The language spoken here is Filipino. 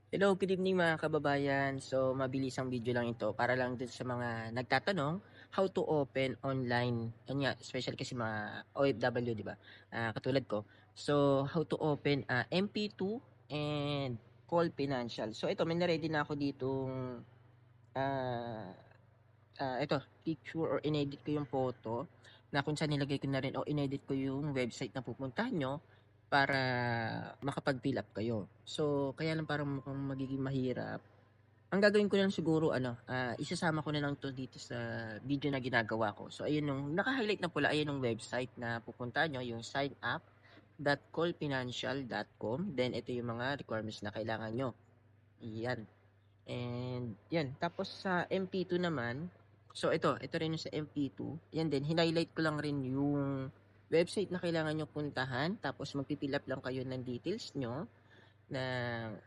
Hello, good evening mga kababayan. So, mabilis ang video lang ito para lang dun sa mga nagtatanong how to open online. Yan nga, especially kasi mga OFW, di ba? Katulad ko. So, how to open MP2 and Call Financial. So, ito, may na-ready na ako ditong ah, ito, picture or inedit ko yung photo na kung saan nilagay ko na rin o inedit ko yung website na pupuntahan nyo para makapag-fill up kayo. So, kaya lang parang mukhang magiging mahirap. Ang gagawin ko lang siguro isasama ko na lang 'to dito sa video na ginagawa ko. So ayun yung naka-highlight na pula, ayun yung website na pupuntahan niyo, yung signup.callfinancial.com. Then ito yung mga requirements na kailangan niyo. Iyan. And yan, tapos sa MP2 naman, so ito rin yung sa MP2. Yan din, highlight ko lang rin yung website na kailangan niyo puntahan, tapos magpi-fill up lang kayo ng details niyo ng